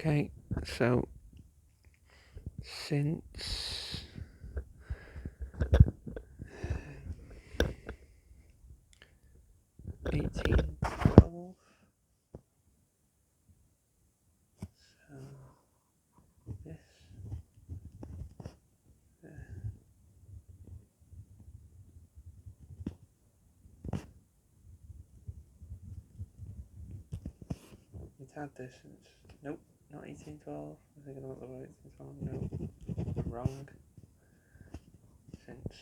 Okay, so since 1812, so this, we've had this since, nope, not 1812, I'm thinking about the word 1812, no, I'm wrong, since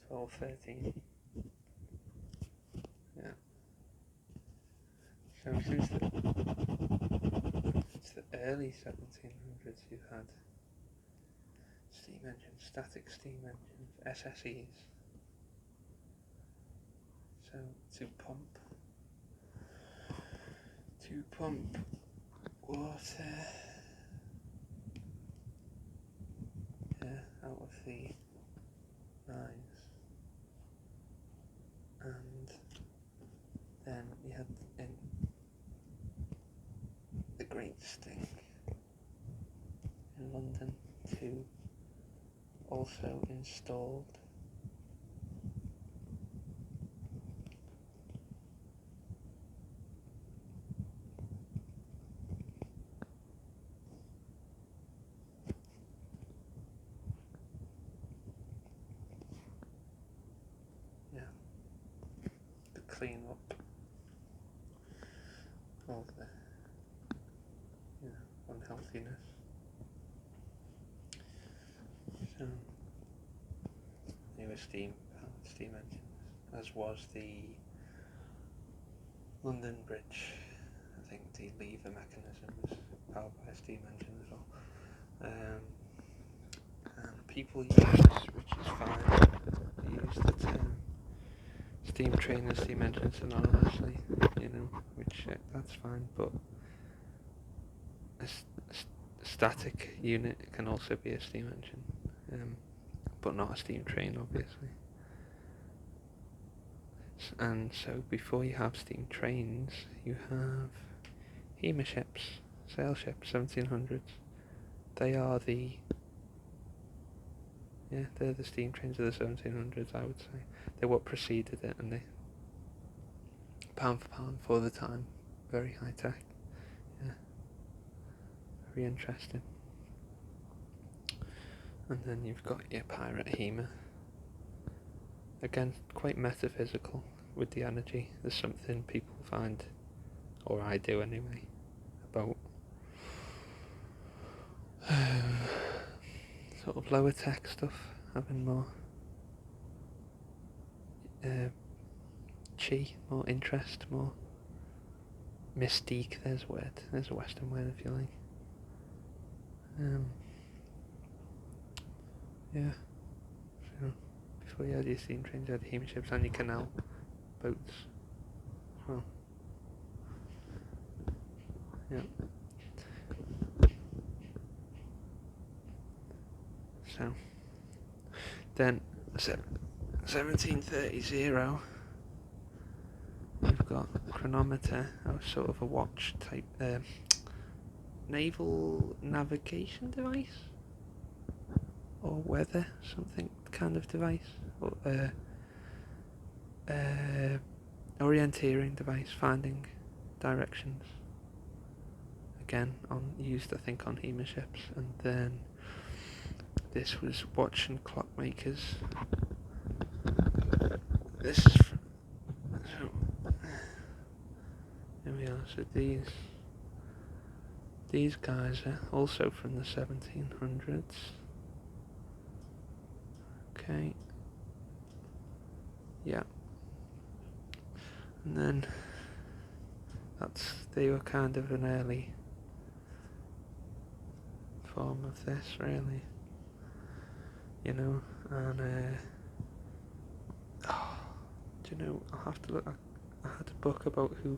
1213, yeah, so since the early 1700s you've had steam engines, static steam engines, SSEs, so to pump water out of the mines, and then you had in the Great Stink in London to also installed to clean up all the unhealthiness. So they were steam engines, as was the London Bridge. I think the lever mechanism was powered by a steam engine as well. And people use this, which is fine. They use the term steam train and steam engine synonymously, which that's fine, but a static unit can also be a steam engine, but not a steam train, obviously. And so before you have steam trains, you have steamer ships, sail ships, 1700s. They are they're the steam trains of the 1700s, I would say. They're what preceded it, and they, pound for pound for the time, very high tech. Yeah, very interesting. And then you've got your pirate steamer. Again, quite metaphysical with the energy. There's something people find, or I do anyway, about sort of lower tech stuff having more chi, more interest, more mystique. There's a Western word if you like. So before you had your steam trains, you had steam ships and your canal boats. Well, yeah. So then 1730, you've got chronometer, or sort of a watch type naval navigation device, or weather something kind of device, or orienteering device, finding directions. Again, used I think on steamer ships. And then this was watch and clock makers. This is so here we are. So these guys are also from the 1700s. Okay. Yeah. And then they were kind of an early form of this, really. And I'll have to look. I had a book about who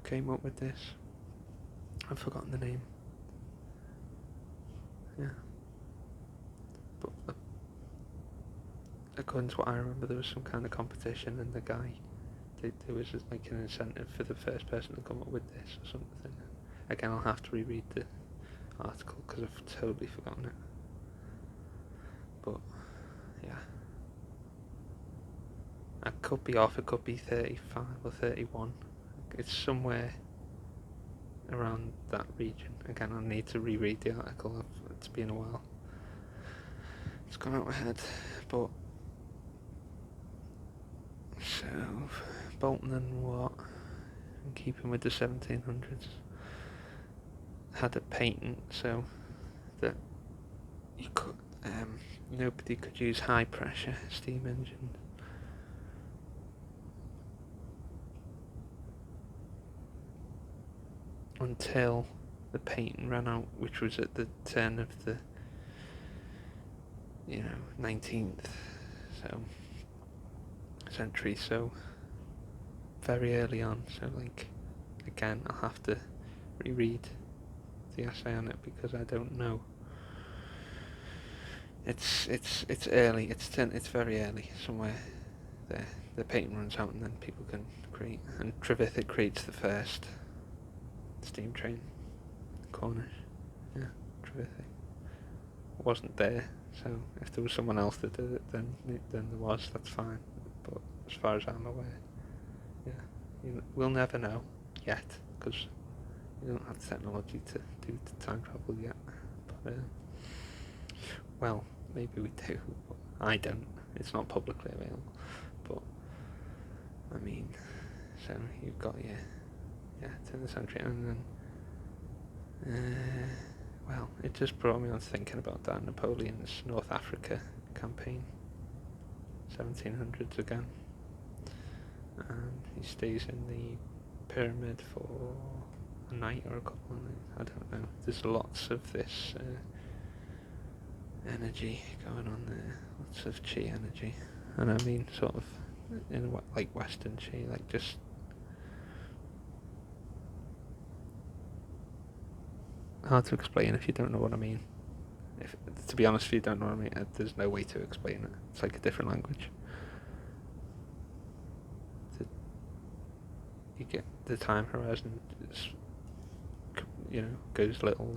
came up with this. I've forgotten the name. Yeah. But according to what I remember, there was some kind of competition, and there was like an incentive for the first person to come up with this or something. Again, I'll have to reread the article because I've totally forgotten it. But yeah, I could be off. It could be 35 or 31. It's somewhere around that region. Again, I need to reread the article. It's been a while. It's gone out my head, but so Bolton and Watt, in keeping with the 1700s, had a patent so that you could nobody could use high pressure steam engines. Until the patent ran out, which was at the turn of the 19th century, so very early on. So like, again, I'll have to reread the essay on it because I don't know. It's early. It's very early somewhere there. The patent runs out and then people can create. And Trevithick creates the first steam train. Cornish, yeah, Trevithick wasn't there. So if there was someone else that did it, then there was. That's fine. But as far as I'm aware, yeah, we'll never know yet because we don't have the technology to do the time travel yet. But well, maybe we do. But I don't. It's not publicly available. But I mean, so you've got turn of the century, and then well, it just brought me on thinking about that Napoleon's North Africa campaign, 1700s again, and he stays in the pyramid for a night or a couple of nights. I don't know. There's lots of this energy going on there, lots of chi energy, and I mean sort of in like Western chi, like just hard to explain if you don't know what I mean. To be honest, if you don't know what I mean, there's no way to explain it. It's like a different language. You get the time horizon, goes little,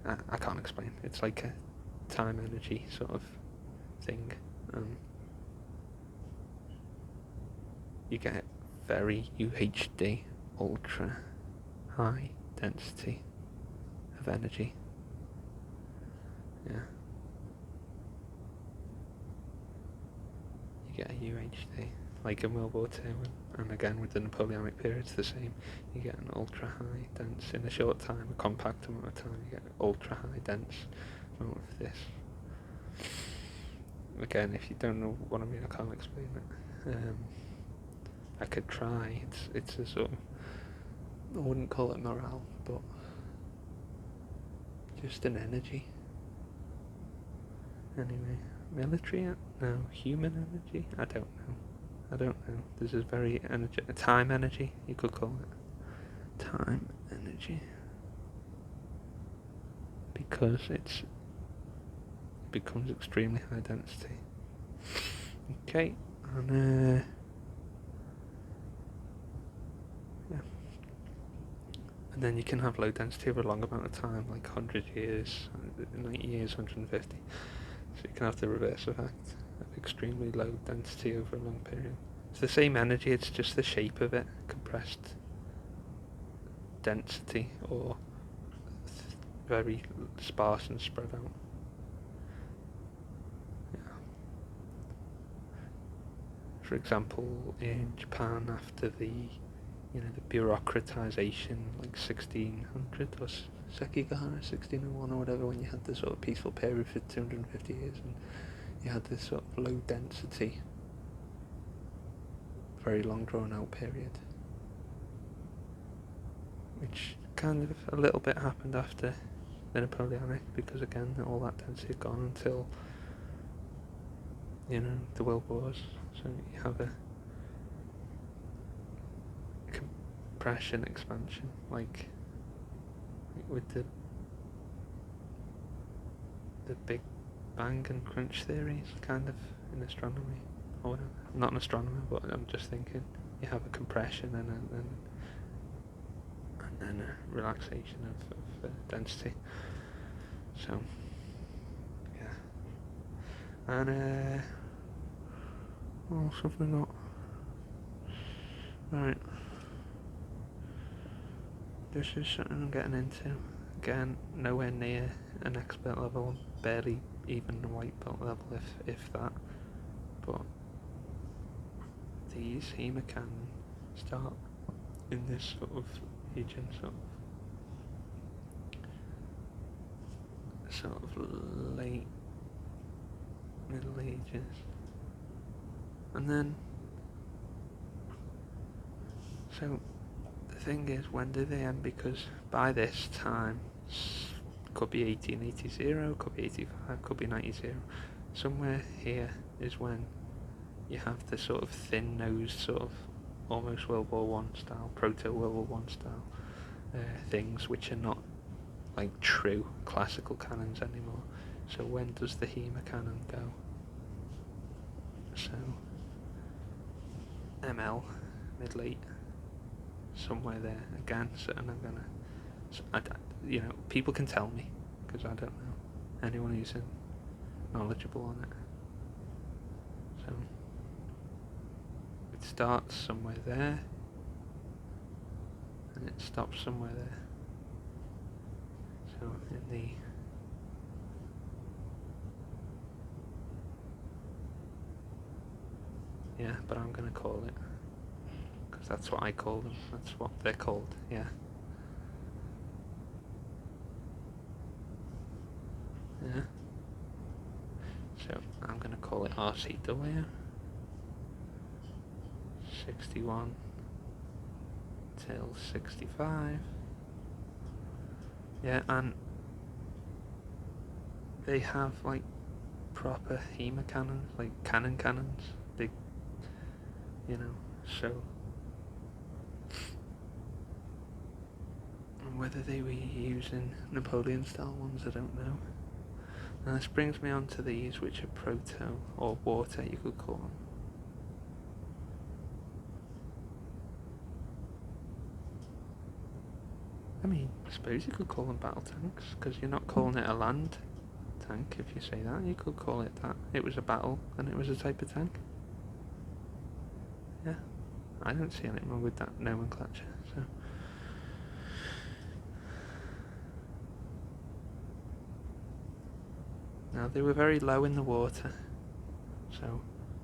and I can't explain. It's like a time energy sort of thing. You get very UHD, ultra high density of energy. Yeah. You get a UHD, like in World War II, and again with the Napoleonic period, it's the same. You get an ultra high dense in a short time, a compact amount of time. You get an ultra high dense amount of this. Again, if you don't know what I mean, I can't explain it. I could try. It's a sort of, I wouldn't call it morale, but just an energy. Anyway, military? No, human energy? I don't know. This is very time energy, you could call it. Time energy. Because it becomes extremely high density. Okay, and and then you can have low density over a long amount of time, like 100 years, 90 years, 150. So you can have the reverse effect of extremely low density over a long period. It's the same energy, it's just the shape of it, compressed density, or very sparse and spread out. Yeah. For example, in Japan, after the bureaucratization, like 1600 or Sekigahara, 1601 or whatever, when you had this sort of peaceful period for 250 years, and you had this sort of low density, very long drawn out period, which kind of a little bit happened after the Napoleonic, because again all that density had gone until the World Wars. So you have a compression expansion, like with the big bang and crunch theories, kind of, in astronomy, or whatever. I'm not an astronomer, but I'm just thinking you have a compression and then a relaxation of density. So, yeah. And, what else have we got? Right. This is something I'm getting into. Again, nowhere near an expert level, barely even a white belt level, if that. But these HEMA can start in this sort of region, sort of late Middle Ages, and then so the thing is, when do they end? Because by this time, could be 1880, could be 85, could be 90. Somewhere here is when you have the sort of thin-nosed, sort of almost World War One style, proto-World War One style things, which are not like true classical cannons anymore. So when does the HEMA cannon go? So ML, mid-late, somewhere there again. So, and I'm gonna, people can tell me, because I don't know. Anyone who's knowledgeable on it. So it starts somewhere there, and it stops somewhere there. So in the but I'm gonna call it, because that's what I call them. That's what they're called. Yeah. Yeah. So I'm gonna call it RCW 61 till 65. Yeah, and they have like proper HEMA cannons, like cannons, big, so whether they were using Napoleon style ones, I don't know. And this brings me on to these, which are proto, or water you could call them. I mean, I suppose you could call them battle tanks, because you're not calling it a land tank if you say that. You could call it that. It was a battle, and it was a type of tank. Yeah, I don't see anything wrong with that nomenclature, so. Now, they were very low in the water, so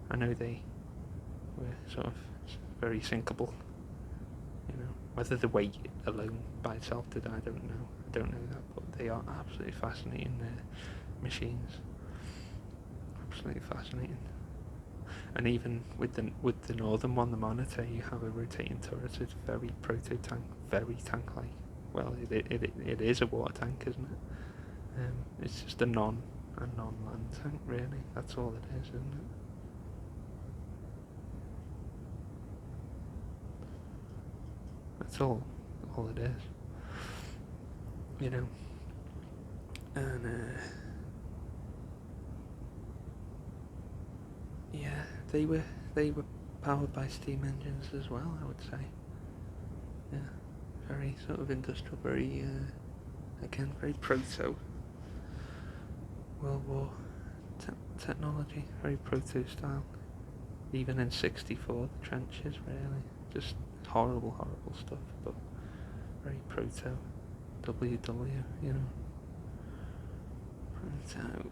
I know they were sort of very sinkable. Whether the weight alone by itself did, I don't know. I don't know that, but they are absolutely fascinating machines. Absolutely fascinating. And even with the northern one, the Monitor, you have a rotating turret. It's very proto tank, very tank-like. Well, it is a water tank, isn't it? It's just a non-land tank, really. That's all it is, isn't it? That's all it is. And yeah, they were powered by steam engines as well, I would say. Yeah, very sort of industrial, very again, very proto World War technology, very proto style. Even in '64, the trenches, really, just horrible stuff, but very proto WW, proto,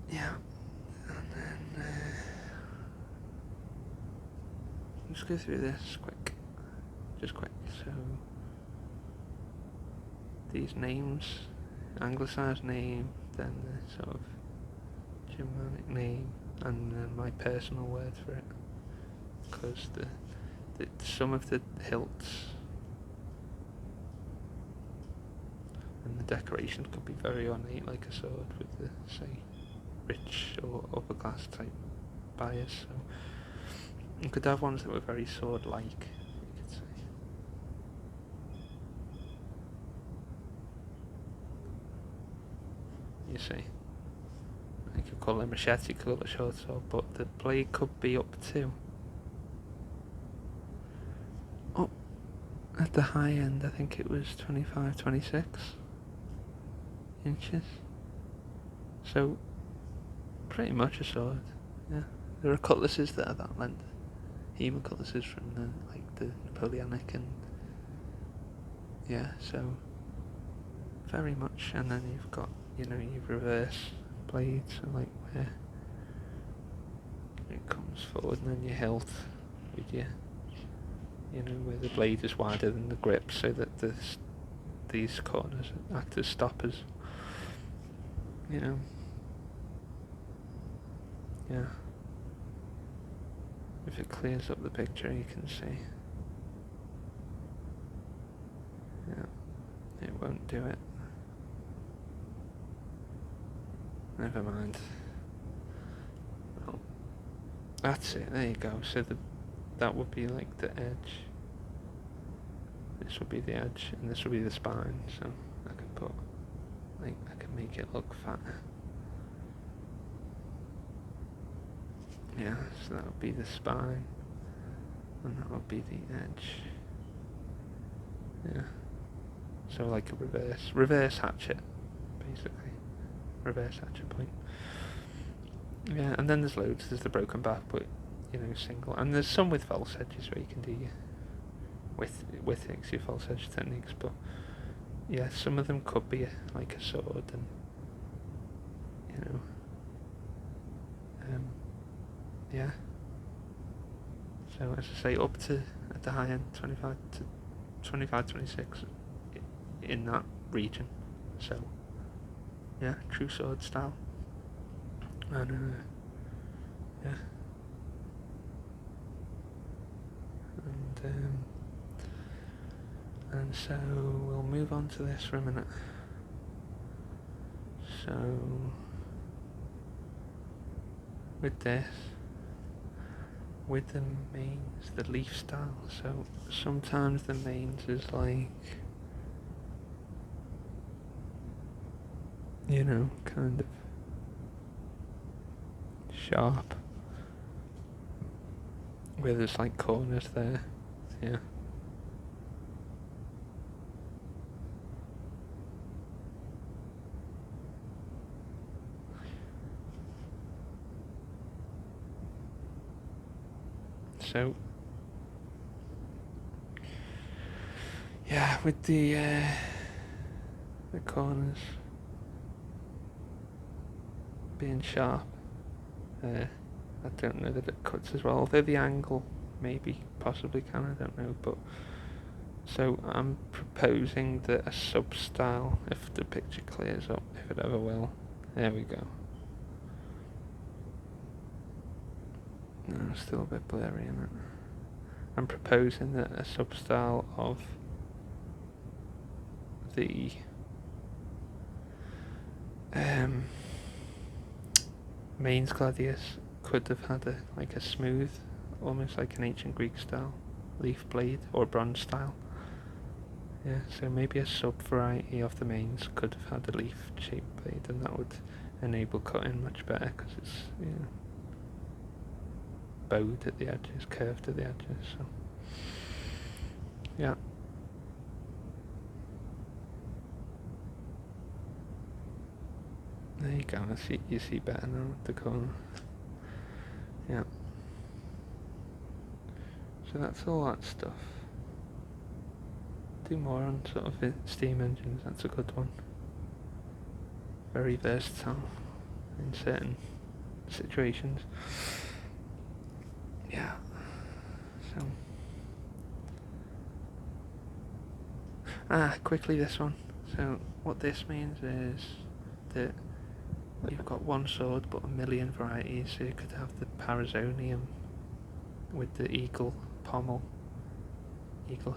yeah. And then let's go through this just quick. So these names, anglicized name, then the sort of Germanic name, and then my personal word for it, because some of the hilts and the decorations could be very ornate, like a sword with the, say, rich or upper class type bias. So you could have ones that were very sword-like, you could say. see. You could call it a machete, you could call it a short sword, but the blade could be up to... At the high end, I think it was 25, 26 inches. So, pretty much a sword, yeah. There are cutlasses that are that length. Even cutlasses from the Napoleonic and... Yeah, so... Very much, and then you've got, your reverse blades, so where it comes forward, and then your hilt with your... where the blade is wider than the grip, so that these corners act as stoppers. Yeah. If it clears up the picture, you can see. Yeah. It won't do it. Never mind. Well, that's it. There you go. So that would be like the edge. This would be the edge, and this would be the spine. So I can put, I can make it look fatter. Yeah. So that would be the spine, and that would be the edge. Yeah. So like a reverse hatchet, basically. Reverse hatchet point. Yeah, and then there's loads. There's the broken back, but single, and there's some with false edges where you can do with things, your false edge techniques. But yeah, some of them could be like a sword, and yeah. So as I say, up to at the high end, 25 to 25, 26 in that region. So yeah, true sword style. And yeah. And so we'll move on to this for a minute. So with this, with the mains, the leaf style, so sometimes the mains is kind of sharp, where there's corners there, yeah. So yeah, with the corners being sharp, I don't know that it cuts as well, although the angle maybe possibly can, I don't know. But so I'm proposing that a sub style, if the picture clears up, if it ever will, there we go. No, it's still a bit blurry, isn't it? I'm proposing that a sub style of the mains gladius could have had a smooth, almost like an ancient Greek style leaf blade, or bronze style. Yeah, so maybe a sub variety of the mains could have had a leaf shaped blade, and that would enable cutting much better, because it's bowed at the edges, curved at the edges. So yeah. There you go. You see better now with the corner. Yeah. So that's all that stuff. Do more on sort of steam engines. That's a good one. Very versatile in certain situations. Yeah. So quickly this one. So what this means is that you've got one sword but a million varieties. So you could have the Parazonium with the eagle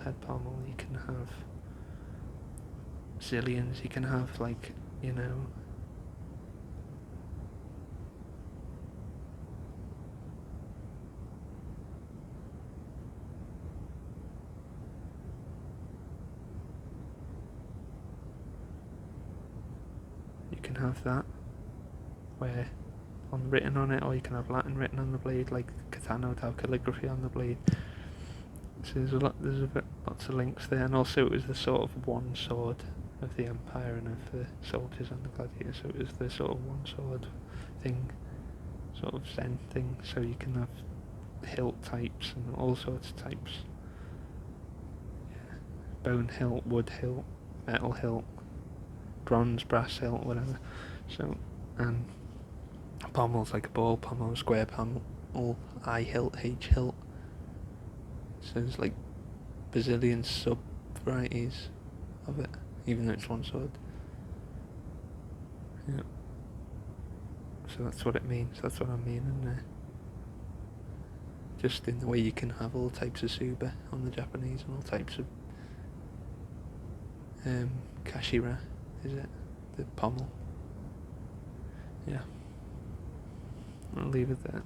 head pommel. You can have zillions. You can have you can have that, where written on it, or you can have Latin written on the blade, like katana would have calligraphy on the blade. So there's lots of links there, and also it was the sort of one sword of the Empire and of the soldiers and the gladiators. So it was the sort of one sword thing, sort of Zen thing. So you can have hilt types and all sorts of types. Yeah. Bone hilt, wood hilt, metal hilt, bronze, brass hilt, whatever. So, and pommel's like a ball pommel, square pommel, I hilt, H hilt. So there's like bazillion sub varieties of it, even though it's one sword. Yeah. So that's what it means, that's what I'm meaning there. Just in the way you can have all types of tsuba on the Japanese and all types of kashira, is it? The pommel. Yeah. I'll leave it there.